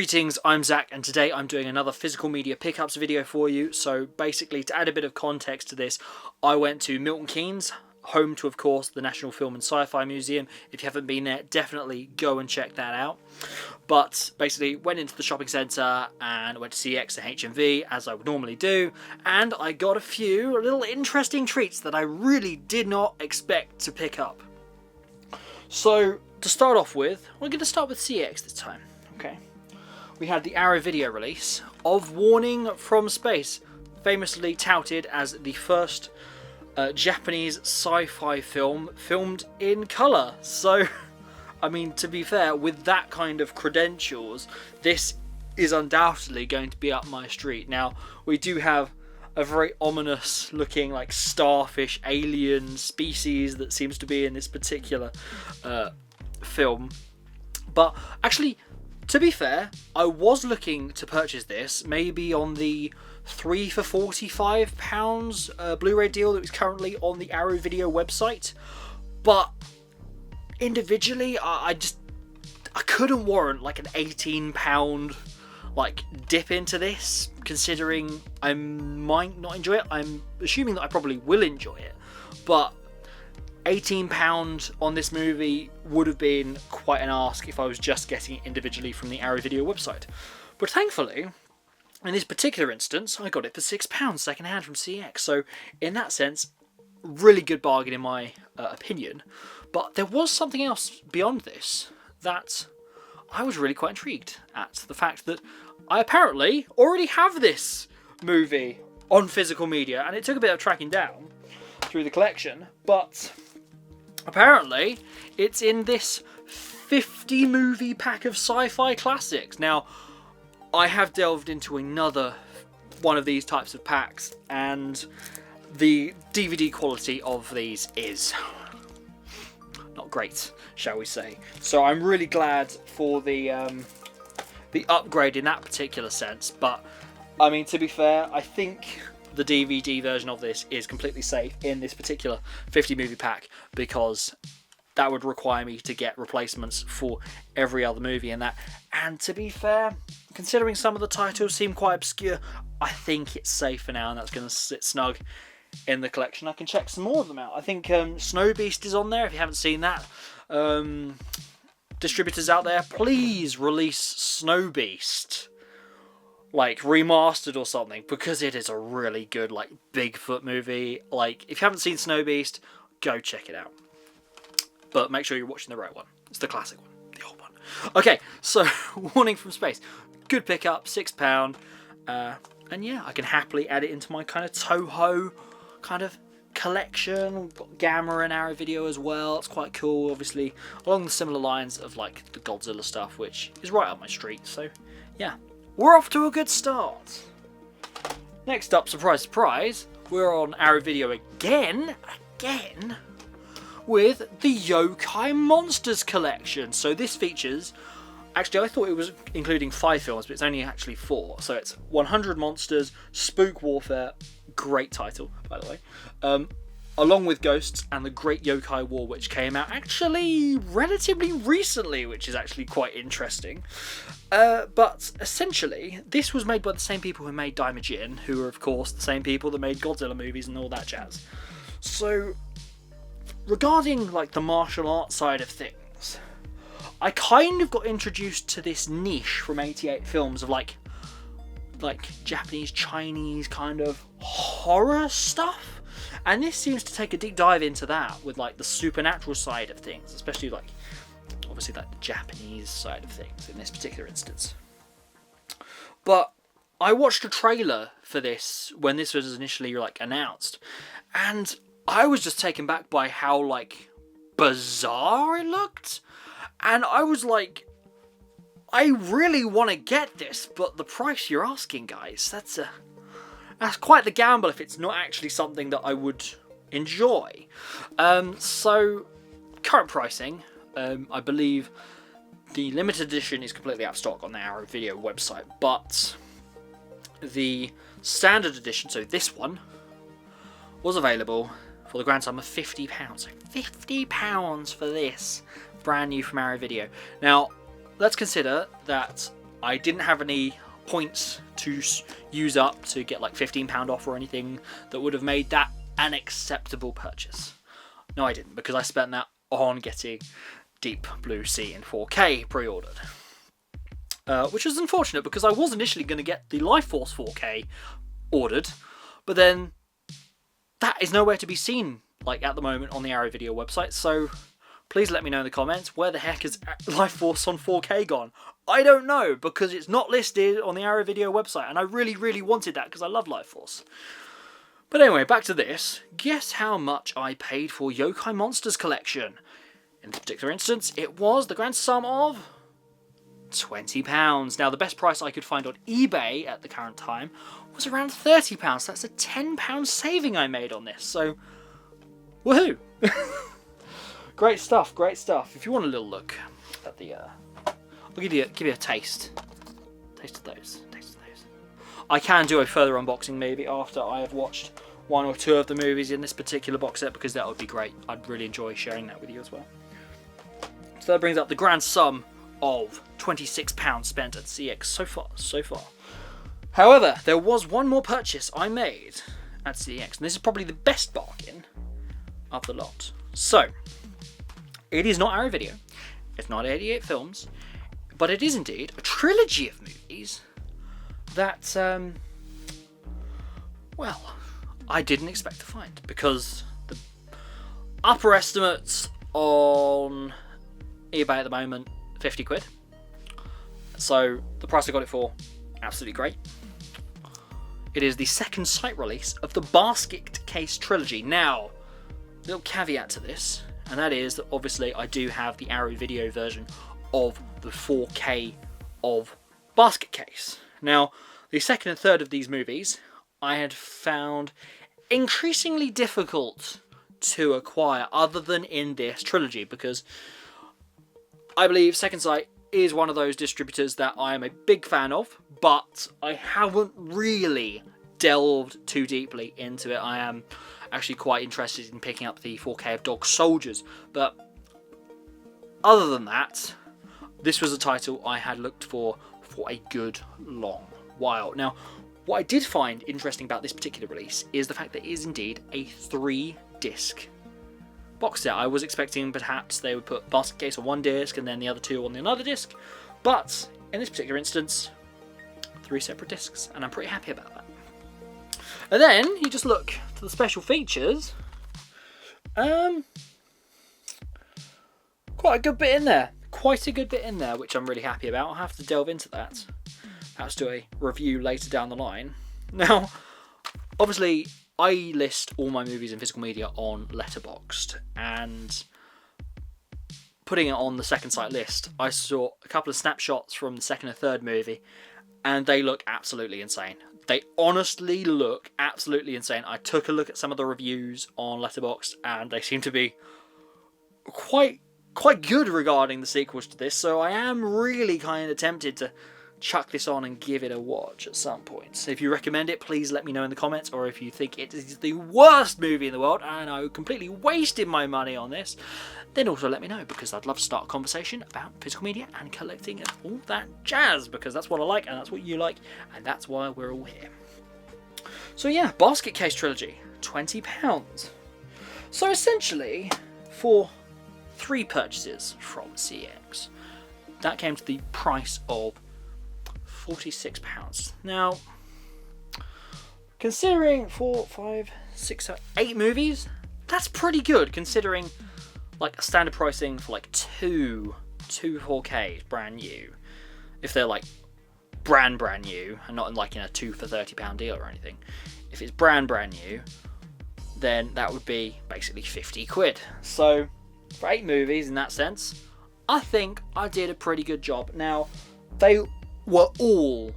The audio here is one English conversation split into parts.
Greetings, I'm Zach, and today I'm doing another physical media pickups video for you. So basically, to add a bit of context to this, I went to Milton Keynes, home to, of course, the National Film and Sci-Fi Museum. If you haven't been there, definitely go and check that out. But basically, went into the shopping centre and went to CEX and HMV, as I would normally do, and I got a few little interesting treats that I really did not expect to pick up. So, to start off with, we're going to start with CEX this time, okay? We had the Arrow video release of Warning from Space, famously touted as the first Japanese sci-fi film filmed in colour. So, I mean, to be fair, with that kind of credentials, this is undoubtedly going to be up my street. Now, we do have a very ominous looking, like, starfish alien species that seems to be in this particular film. But actually, to be fair, I was looking to purchase this maybe on the 3 for £45 Blu-ray deal that is currently on the Arrow Video website, but individually I couldn't warrant like an £18 like dip into this, considering I might not enjoy it. I'm assuming that I probably will enjoy it, but £18 on this movie would have been quite an ask if I was just getting it individually from the Arrow Video website. But thankfully, in this particular instance, I got it for £6 second hand from CEX. So in that sense, really good bargain in my opinion. But there was something else beyond this that I was really quite intrigued at. The fact that I apparently already have this movie on physical media, and it took a bit of tracking down through the collection, but apparently it's in this 50 movie pack of sci-fi classics. Now, I have delved into another one of these types of packs, and the DVD quality of these is not great, shall we say. So I'm really glad for the upgrade in that particular sense. But I mean, to be fair, I think the DVD version of this is completely safe in this particular 50 movie pack, because that would require me to get replacements for every other movie in that. And to be fair, considering some of the titles seem quite obscure, I think it's safe for now, and that's going to sit snug in the collection. I can check some more of them out. I think Snow Beast is on there, if you haven't seen that. Distributors out there, please release Snow Beast, like remastered or something, because it is a really good, like, Bigfoot movie. Like, if you haven't seen Snow Beast, go check it out. But make sure you're watching the right one. It's the classic one, the old one. Okay, so Warning from Space, good pickup, £6. And yeah, I can happily add it into my kind of Toho kind of collection. We've got Gamma and Arrow Video as well. It's quite cool, obviously, along the similar lines of like the Godzilla stuff, which is right up my street. So yeah, we're off to a good start. Next up, surprise, surprise, we're on Arrow Video again, with the Yokai Monsters collection. So this features, actually I thought it was including 5 films, but it's only actually 4. So it's 100 Monsters, Spook Warfare, great title by the way, along with Ghosts and the Great Yokai War, which came out actually relatively recently, which is actually quite interesting. But essentially, this was made by the same people who made Daimajin, who are of course the same people that made Godzilla movies and all that jazz. So regarding like the martial arts side of things, I kind of got introduced to this niche from 88 films of like Japanese, Chinese kind of horror stuff, and this seems to take a deep dive into that with like the supernatural side of things, especially like obviously like the Japanese side of things in this particular instance. But I watched a trailer for this when this was initially like announced, and I was just taken back by how like bizarre it looked, and I was like, I really want to get this, but the price you're asking, guys, that's quite the gamble if it's not actually something that I would enjoy. So current pricing, I believe the limited edition is completely out of stock on the Arrow Video website, but the standard edition, so this one, was available for the grand sum of £50. So £50 for this, brand new from Arrow Video. Now, let's consider that I didn't have any points to use up to get like £15 off or anything that would have made that an acceptable purchase. No, I didn't, because I spent that on getting Deep Blue Sea in 4K pre-ordered. Which was unfortunate, because I was initially going to get the Life Force 4K ordered, but then that is nowhere to be seen like at the moment on the Arrow Video website, so please let me know in the comments, where the heck is Life Force on 4K gone? I don't know, because it's not listed on the Arrow Video website, and I really, really wanted that because I love Life Force. But anyway, back to this. Guess how much I paid for Yokai Monsters collection? In this particular instance, it was the grand sum of £20. Now, the best price I could find on eBay at the current time was around £30. That's a £10 saving I made on this, so woohoo! Great stuff, great stuff. If you want a little look at the, I'll give you a taste of those. I can do a further unboxing maybe after I have watched one or two of the movies in this particular box set, because that would be great. I'd really enjoy sharing that with you as well. So that brings up the grand sum of £26 spent at CEX so far. However, there was one more purchase I made at CEX, and this is probably the best bargain of the lot. So, it is not Arrow Video, it's not 88 Films, but it is indeed a trilogy of movies that, well, I didn't expect to find, because the upper estimates on eBay at the moment, 50 quid. So the price I got it for, absolutely great. It is the second sight release of the Basket Case trilogy. Now, little caveat to this, and that is that obviously I do have the Arrow Video version of the 4K of Basket Case. Now, the second and third of these movies I had found increasingly difficult to acquire, other than in this trilogy, because I believe Second Sight is one of those distributors that I am a big fan of, but I haven't really delved too deeply into it. I am actually quite interested in picking up the 4K of Dog Soldiers, but other than that, this was a title I had looked for a good long while. Now, what I did find interesting about this particular release is the fact that it is indeed a 3-disc box set. I was expecting perhaps they would put Basket Case on one disc and then the other two on another disc, but in this particular instance, 3 separate discs, and I'm pretty happy about that. And then you just look to the special features. Quite a good bit in there. Which I'm really happy about. I'll have to delve into that. Perhaps do a review later down the line. Now, obviously, I list all my movies in physical media on Letterboxd, and putting it on the Second Sight list, I saw a couple of snapshots from the second and third movie, and they look absolutely insane. They honestly look absolutely insane. I took a look at some of the reviews on Letterboxd, and they seem to be quite good regarding the sequels to this, so I am really kind of tempted to chuck this on and give it a watch at some point. So if you recommend it, please let me know in the comments, or if you think it is the worst movie in the world and I completely wasted my money on this, then also let me know, because I'd love to start a conversation about physical media and collecting and all that jazz, because that's what I like and that's what you like, and that's why we're all here. So yeah, Basket Case trilogy, £20. So essentially, for 3 purchases from CEX, that came to the price of £46. Now, considering 4, 5, 6, 7, 8 movies, that's pretty good, considering like a standard pricing for like two 4Ks brand new, if they're like brand new and not in like in a 2 for £30 deal or anything. If it's brand new, then that would be basically 50 quid. So for 8 movies in that sense, I think I did a pretty good job. Now, they were all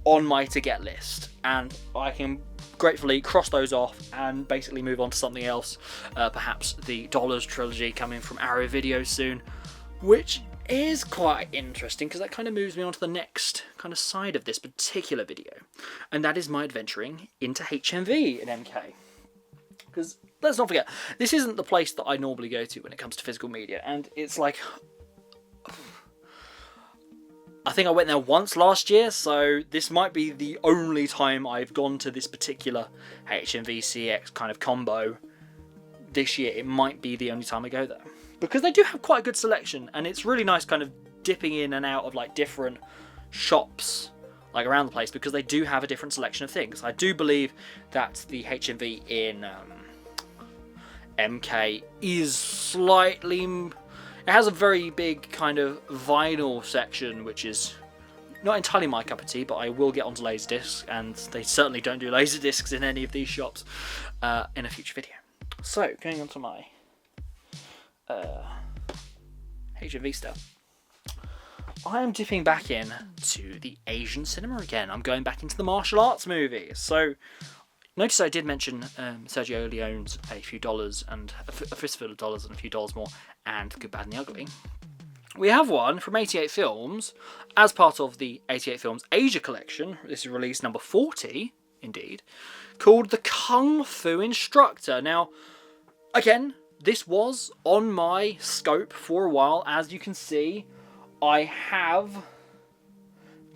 on my to get list, and I can gratefully cross those off and basically move on to something else, perhaps the Dollars trilogy coming from Arrow Video soon, which is quite interesting because that kind of moves me on to the next kind of side of this particular video, and that is my adventuring into HMV and MK. Because let's not forget, this isn't the place that I normally go to when it comes to physical media, and it's like, I think I went there once last year, so this might be the only time I've gone to this particular HMV CEX kind of combo this year. It might be the only time I go there, because they do have quite a good selection, and it's really nice kind of dipping in and out of like different shops like around the place, because they do have a different selection of things. I do believe that the HMV in MK is slightly... It has a very big kind of vinyl section, which is not entirely my cup of tea, but I will get onto Laserdiscs, and they certainly don't do Laserdiscs in any of these shops in a future video. So, going on to my HMV stuff. I am dipping back in to the Asian cinema again. I'm going back into the martial arts movies. So, notice I did mention Sergio Leone's A Few Dollars and a Fistful of Dollars and a Few Dollars More, and Good, Bad and the Ugly. We have one from 88 Films as part of the 88 Films Asia collection. This is release number 40, indeed, called The Kung Fu Instructor. Now, again, this was on my scope for a while. As you can see, I have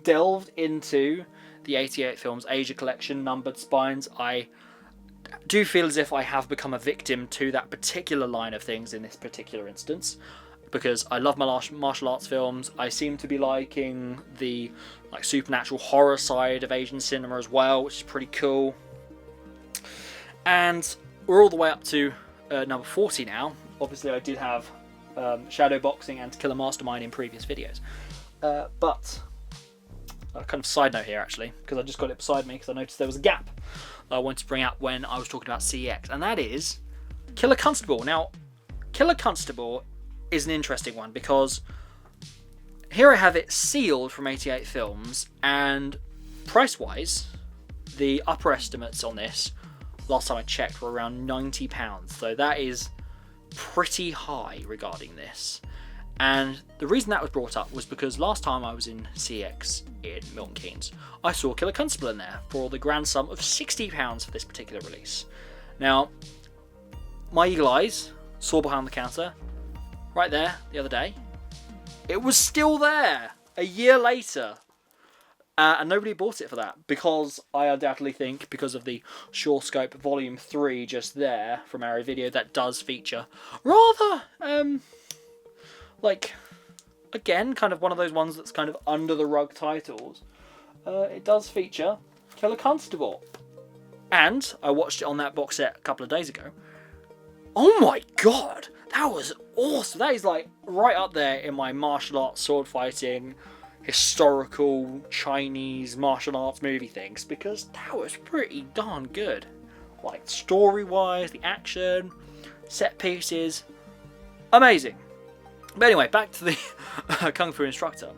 delved into the 88 Films Asia collection, numbered spines. I do feel as if I have become a victim to that particular line of things in this particular instance, because I love my martial arts films. I seem to be liking the like supernatural horror side of Asian cinema as well, which is pretty cool. And we're all the way up to number 40 now. Obviously I did have Shadow Boxing and To Kill a Mastermind in previous videos, but a kind of side note here actually, because I just got it beside me because I noticed there was a gap that I wanted to bring up when I was talking about CEX, and that is Killer Constable. Now, Killer Constable is an interesting one, because here I have it sealed from 88 Films, and price-wise, the upper estimates on this, last time I checked, were around £90, so that is pretty high regarding this. And the reason that was brought up was because last time I was in CEX in Milton Keynes, I saw Killer Constable in there for the grand sum of £60 for this particular release. Now, my eagle eyes saw behind the counter, right there, the other day. It was still there a year later. And nobody bought it for that, because I undoubtedly think, because of the Sure Scope Volume 3 just there from our video, that does feature rather... like, again, kind of one of those ones that's kind of under the rug titles. It does feature Killer Constable. And I watched it on that box set a couple of days ago. Oh my god! That was awesome! That is like right up there in my martial arts, sword fighting, historical Chinese martial arts movie things, because that was pretty darn good. Like, story-wise, the action, set pieces, amazing. But anyway, back to the Kung Fu Instructor.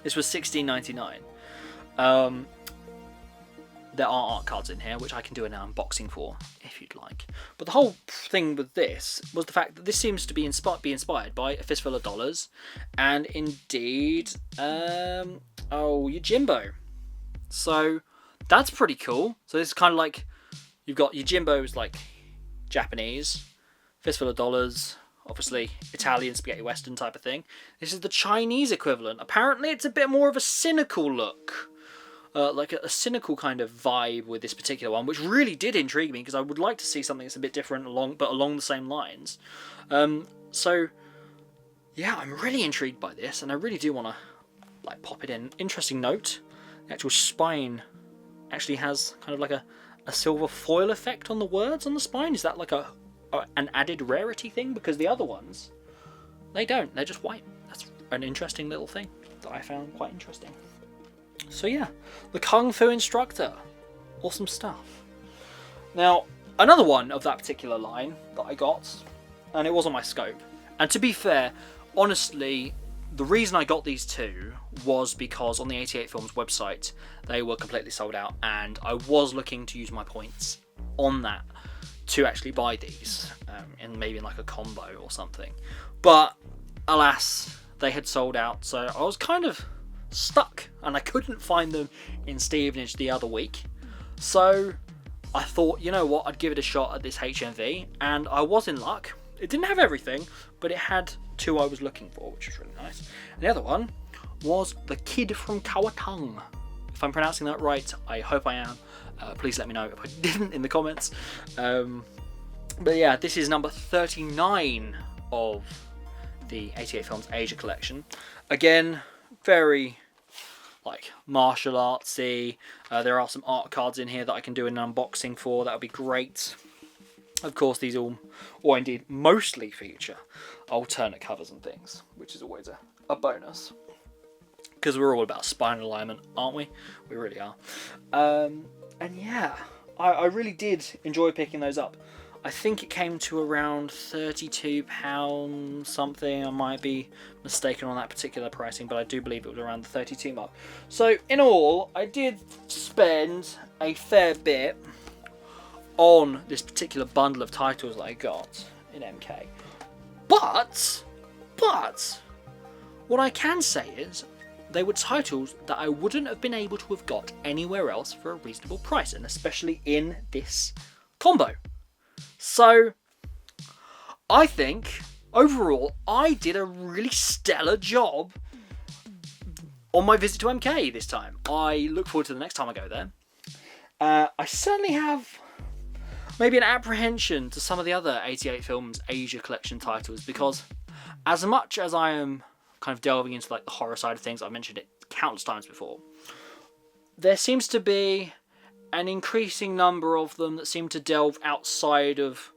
This was $16.99. There are art cards in here, which I can do an unboxing for, if you'd like. But the whole thing with this was the fact that this seems to be inspired by A Fistful of Dollars, and indeed, Yojimbo. So that's pretty cool. So this is kind of like, you've got Yojimbo's like Japanese, Fistful of Dollars, obviously Italian spaghetti western type of thing. This is the Chinese equivalent. Apparently it's a bit more of a cynical look. Like a cynical kind of vibe with this particular one, which really did intrigue me, because I would like to see something that's a bit different but along the same lines. So yeah, I'm really intrigued by this, and I really do want to like pop it in. Interesting note, the actual spine actually has kind of like a silver foil effect on the words on the spine. Is that like an added rarity thing? Because the other ones, they don't. They're just white. That's an interesting little thing that I found quite interesting. So yeah, the Kung Fu Instructor. Awesome stuff. Now, another one of that particular line that I got, and it was on my scope. And to be fair, honestly, the reason I got these two was because on the 88 Films website, they were completely sold out, and I was looking to use my points on that to actually buy these, in maybe in like a combo or something. But alas, they had sold out, so I was kind of stuck, and I couldn't find them in Stevenage the other week. So I thought, you know what, I'd give it a shot at this HMV, and I was in luck. It didn't have everything, but it had two I was looking for, which was really nice. And the other one was The Kid from Kawatung. If I'm pronouncing that right, I hope I am. Please let me know if I didn't in the comments. But yeah, this is number 39 of the 88 Films Asia collection. Again, very like martial artsy. There are some art cards in here that I can do an unboxing for. That would be great. Of course, these all, or indeed mostly, feature alternate covers and things, which is always a bonus. Because we're all about spinal alignment, aren't we? We really are. And yeah, I really did enjoy picking those up. I think it came to around £32 something. I might be mistaken on that particular pricing, but I do believe it was around the 32 mark. So in all, I did spend a fair bit on this particular bundle of titles that I got in MK. But what I can say is they were titles that I wouldn't have been able to have got anywhere else for a reasonable price, and especially in this combo. So, I think, overall, I did a really stellar job on my visit to MK this time. I look forward to the next time I go there. I certainly have maybe an apprehension to some of the other 88 Films Asia collection titles, because as much as I am kind of delving into like the horror side of things, I've mentioned it countless times before, there seems to be an increasing number of them that seem to delve outside of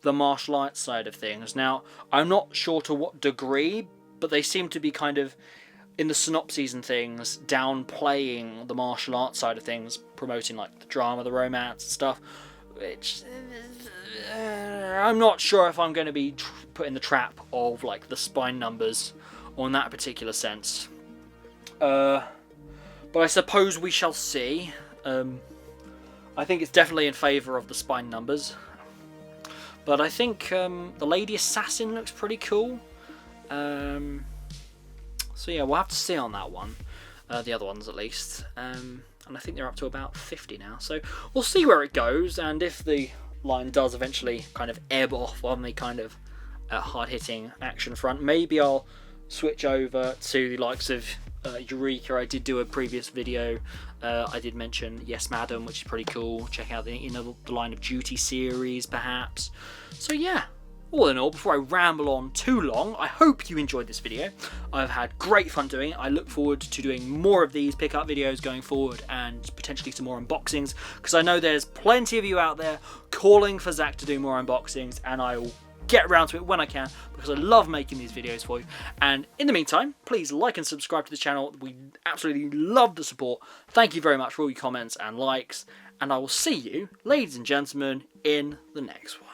the martial arts side of things. Now, I'm not sure to what degree, but they seem to be kind of, in the synopses and things, downplaying the martial arts side of things, promoting like the drama, the romance and stuff, which I'm not sure if I'm going to be put in the trap of like the spine numbers on that particular sense. But I suppose we shall see. I think it's definitely in favour of the spine numbers. But I think the Lady Assassin looks pretty cool. So yeah, we'll have to see on that one. The other ones at least. And I think they're up to about 50 now. So we'll see where it goes. And if the line does eventually kind of ebb off on the kind of hard-hitting action front, maybe I'll switch over to the likes of Eureka. I did do a previous video. I did mention Yes Madam, which is pretty cool. Check out the Line of Duty series, perhaps. So yeah, all in all, before I ramble on too long, I hope you enjoyed this video. I've had great fun doing it. I look forward to doing more of these pickup videos going forward, and potentially some more unboxings, because I know there's plenty of you out there calling for Zak to do more unboxings, and I will get around to it when I can, because I love making these videos for you. And in the meantime, please like and subscribe to the channel. We absolutely love the support. Thank you very much for all your comments and likes, and I will see you, ladies and gentlemen, in the next one.